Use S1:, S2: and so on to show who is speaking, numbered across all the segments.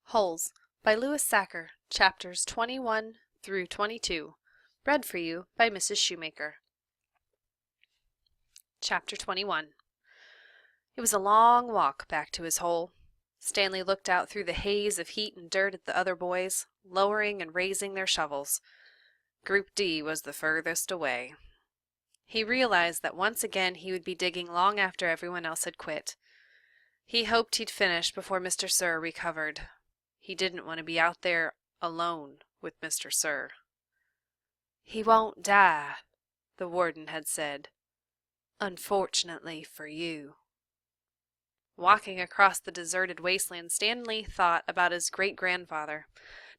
S1: Holes by Louis Sachar, chapters 21 through 22. Read for you by Mrs. Shoemaker. Chapter 21. It was a long walk back to his hole. Stanley looked out through the haze of heat and dirt at the other boys, lowering and raising their shovels. Group D was the furthest away. He realized that once again he would be digging long after everyone else had quit. He hoped he'd finish before Mr. Sir recovered. He didn't want to be out there alone with Mr. Sir. "He won't die," the warden had said. "Unfortunately for you." Walking across the deserted wasteland, Stanley thought about his great-grandfather.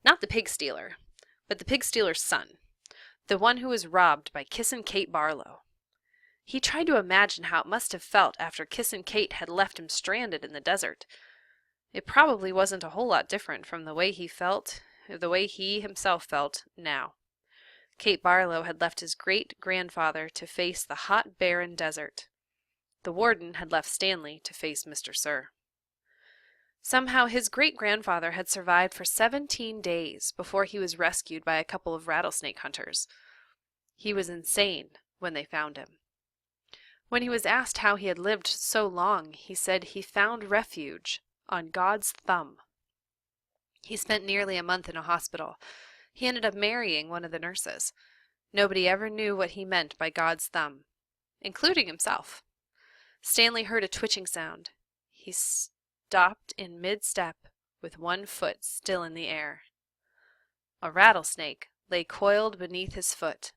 S1: Not the pig-stealer, but the pig-stealer's son. The one who was robbed by Kissin' Kate Barlow. He tried to imagine how it must have felt after Kissin' Kate had left him stranded in the desert. It probably wasn't a whole lot different from the way he himself felt now. Kate Barlow had left his great-grandfather to face the hot, barren desert. The warden had left Stanley to face Mr. Sir. Somehow his great-grandfather had survived for 17 days before he was rescued by a couple of rattlesnake hunters. He was insane when they found him. When he was asked how he had lived so long, he said he found refuge on God's thumb. He spent nearly a month in a hospital. He ended up marrying one of the nurses. Nobody ever knew what he meant by God's thumb, including himself. Stanley heard a twitching sound. He stopped in mid-step with one foot still in the air. A rattlesnake lay coiled beneath his foot.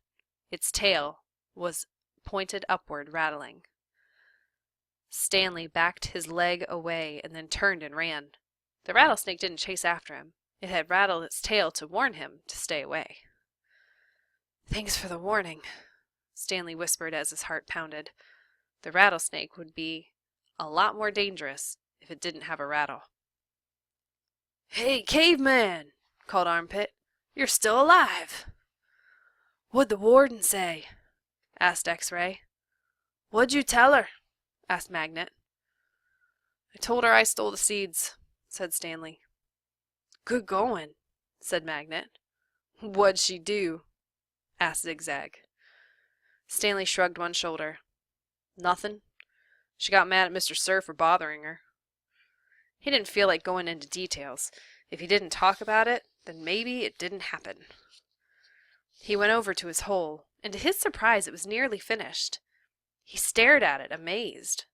S1: Its tail was pointed upward, rattling. Stanley backed his leg away and then turned and ran. The rattlesnake didn't chase after him. It had rattled its tail to warn him to stay away. "Thanks for the warning," Stanley whispered as his heart pounded. The rattlesnake would be a lot more dangerous if it didn't have a rattle. "Hey, caveman!" called Armpit. "You're still alive!" "What'd the warden say?" asked X-Ray. "What'd you tell her?" asked Magnet. "I told her I stole the seeds," said Stanley. "Good going," said Magnet. "What'd she do?" asked Zigzag. Stanley shrugged one shoulder. "Nothing. She got mad at Mr. Sir for bothering her." He didn't feel like going into details. If he didn't talk about it, then maybe it didn't happen. He went over to his hole, and to his surprise it was nearly finished. He stared at it, amazed.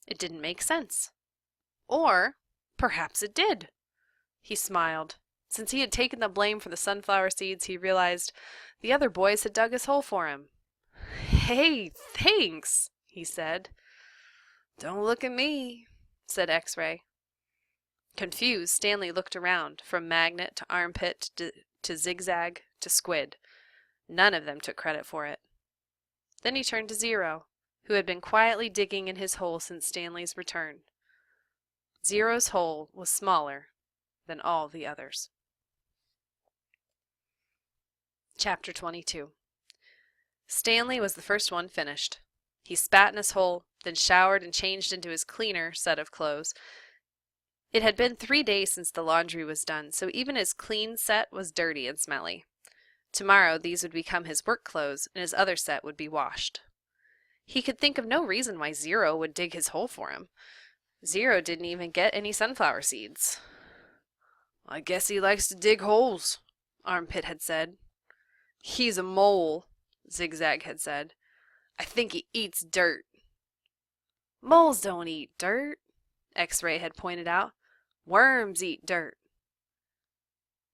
S1: It didn't make sense. Or perhaps it did. He smiled. Since he had taken the blame for the sunflower seeds, he realized the other boys had dug his hole for him. "Hey, thanks," he said. "Don't look at me," said X-Ray. Confused, Stanley looked around, from Magnet to Armpit to Zigzag to Squid. None of them took credit for it. Then he turned to Zero, who had been quietly digging in his hole since Stanley's return. Zero's hole was smaller than all the others. Chapter 22. Stanley was the first one finished. He spat in his hole, then showered and changed into his cleaner set of clothes. It had been 3 days since the laundry was done, so even his clean set was dirty and smelly. Tomorrow these would become his work clothes, and his other set would be washed. He could think of no reason why Zero would dig his hole for him. Zero didn't even get any sunflower seeds. "I guess he likes to dig holes," Armpit had said. "He's a mole," Zigzag had said. "I think he eats dirt." "Moles don't eat dirt," X-Ray had pointed out. "Worms eat dirt."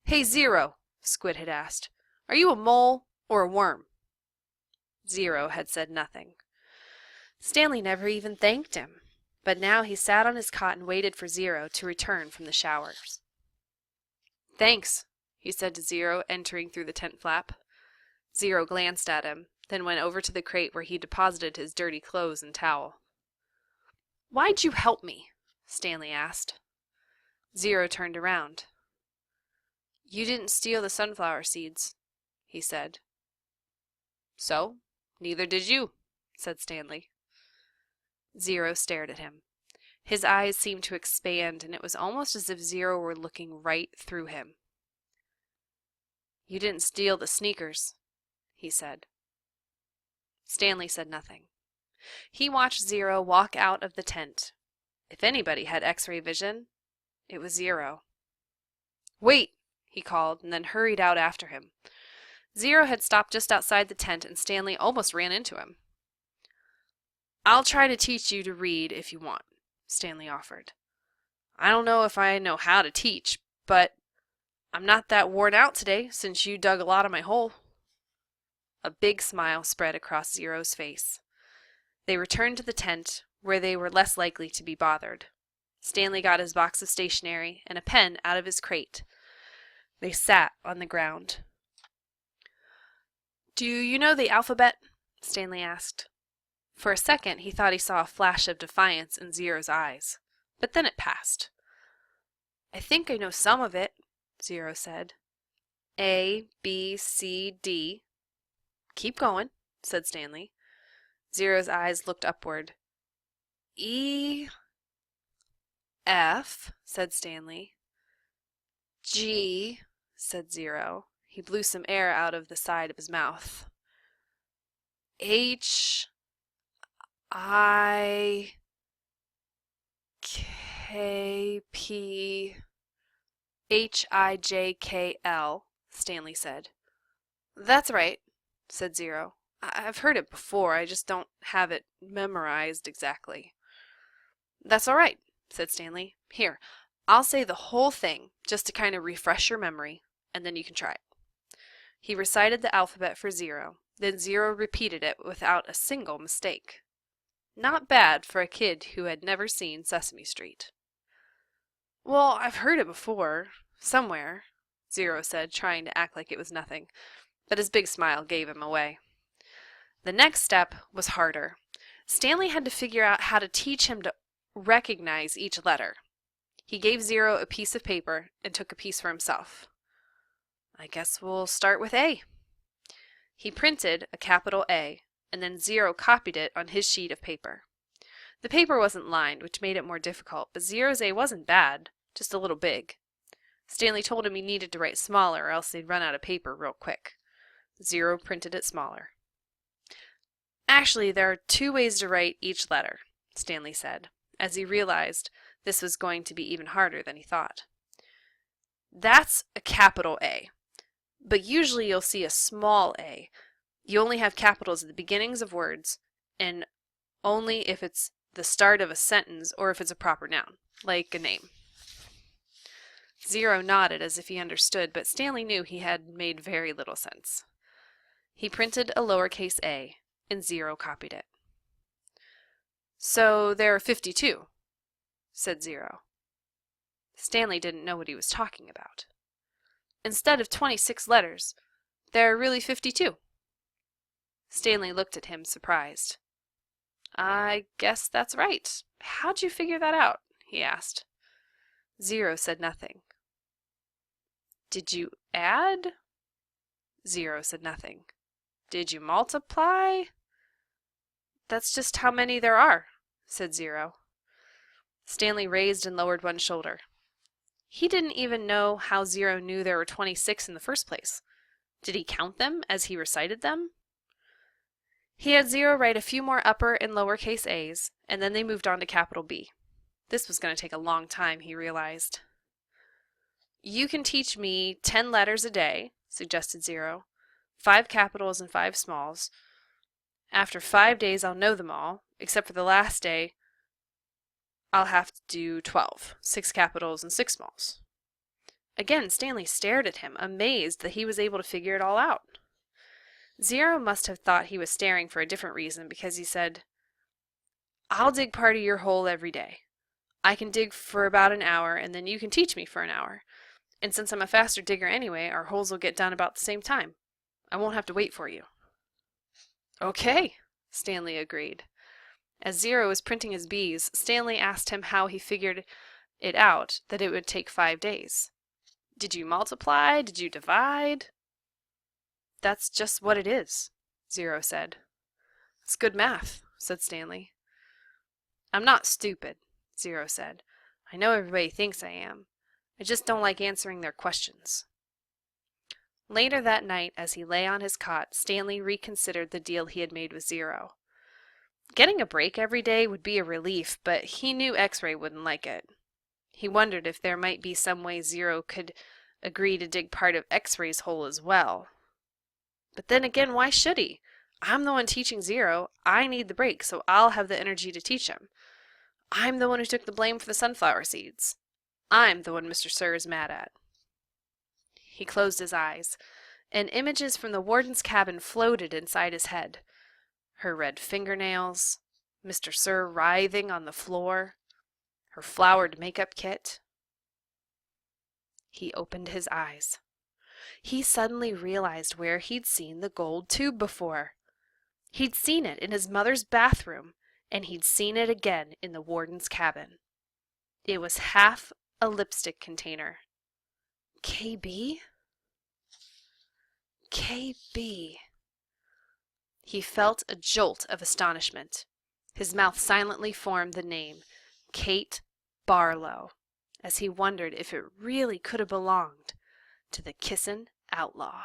S1: "Hey, Zero," Squid had asked, "are you a mole or a worm?" Zero had said nothing. Stanley never even thanked him, but now he sat on his cot and waited for Zero to return from the showers. "Thanks," he said to Zero, entering through the tent flap. Zero glanced at him, then went over to the crate where he deposited his dirty clothes and towel. "Why'd you help me?" Stanley asked. Zero turned around. "You didn't steal the sunflower seeds," he said. "So, neither did you," said Stanley. Zero stared at him. His eyes seemed to expand, and it was almost as if Zero were looking right through him. "You didn't steal the sneakers," he said. Stanley said nothing. He watched Zero walk out of the tent. If anybody had X-ray vision, it was Zero. "Wait!" he called, and then hurried out after him. Zero had stopped just outside the tent, and Stanley almost ran into him. "I'll try to teach you to read if you want," Stanley offered. "I don't know if I know how to teach, but I'm not that worn out today since you dug a lot of my hole." A big smile spread across Zero's face. They returned to the tent, where they were less likely to be bothered. Stanley got his box of stationery and a pen out of his crate. They sat on the ground. "Do you know the alphabet?" Stanley asked. For a second, he thought he saw a flash of defiance in Zero's eyes, but then it passed. "I think I know some of it," Zero said. "A, B, C, D." "Keep going," said Stanley. Zero's eyes looked upward. "E, F," said Stanley. "G," said Zero. He blew some air out of the side of his mouth. "H, I, K, P, H, I, J, K, L," Stanley said. "That's right," said Zero. "I've heard it before, I just don't have it memorized exactly." "That's all right," said Stanley. "Here, I'll say the whole thing, just to kind of refresh your memory, and then you can try it." He recited the alphabet for Zero, then Zero repeated it without a single mistake. Not bad for a kid who had never seen Sesame Street. "Well, I've heard it before, somewhere," Zero said, trying to act like it was nothing, but his big smile gave him away. The next step was harder. Stanley had to figure out how to teach him to recognize each letter. He gave Zero a piece of paper and took a piece for himself. "I guess we'll start with A." He printed a capital A, and then Zero copied it on his sheet of paper. The paper wasn't lined, which made it more difficult, but Zero's A wasn't bad, just a little big. Stanley told him he needed to write smaller or else they'd run out of paper real quick. Zero printed it smaller. "Actually, there are 2 ways to write each letter," Stanley said, as he realized this was going to be even harder than he thought. "That's a capital A, but usually you'll see a small a. You only have capitals at the beginnings of words, and only if it's the start of a sentence or if it's a proper noun, like a name." Zero nodded as if he understood, but Stanley knew he had made very little sense. He printed a lowercase a, and Zero copied it. "So there are 52, said Zero. Stanley didn't know what he was talking about. "Instead of 26 letters, there are really 52. Stanley looked at him, surprised. "I guess that's right. How'd you figure that out?" he asked. Zero said nothing. "Did you add?" Zero said nothing. "Did you multiply?" "That's just how many there are," said Zero. Stanley raised and lowered one shoulder. He didn't even know how Zero knew there were 26 in the first place. Did he count them as he recited them? He had Zero write a few more upper and lowercase a's, and then they moved on to capital B. This was going to take a long time, he realized. "You can teach me 10 letters a day," suggested Zero. 5 capitals and 5 smalls. After 5 days, I'll know them all, except for the last day, I'll have to do 12, 6 capitals and 6 smalls. Again, Stanley stared at him, amazed that he was able to figure it all out. Zero must have thought he was staring for a different reason, because he said, "I'll dig part of your hole every day. I can dig for about an hour, and then you can teach me for an hour. And since I'm a faster digger anyway, our holes will get done about the same time. I won't have to wait for you." "Okay," Stanley agreed. As Zero was printing his B's, Stanley asked him how he figured it out that it would take 5 days. "Did you multiply? Did you divide?" "That's just what it is," Zero said. "It's good math," said Stanley. "I'm not stupid," Zero said. I know everybody thinks I am. I just don't like answering their questions. Later that night, as he lay on his cot, Stanley reconsidered the deal he had made with Zero. Getting a break every day would be a relief, but he knew X-Ray wouldn't like it. He wondered if there might be some way Zero could agree to dig part of X-Ray's hole as well. But then again, why should he? I'm the one teaching Zero. I need the break, so I'll have the energy to teach him. I'm the one who took the blame for the sunflower seeds. I'm the one Mr. Sir is mad at. He closed his eyes, and images from the warden's cabin floated inside his head. Her red fingernails, Mr. Sir writhing on the floor, her flowered makeup kit. He opened his eyes. He suddenly realized where he'd seen the gold tube before. He'd seen it in his mother's bathroom, and he'd seen it again in the warden's cabin. It was half a lipstick container. KB? KB. He felt a jolt of astonishment. His mouth silently formed the name, Kate Barlow, as he wondered if it really could have belonged to the kissin' outlaw.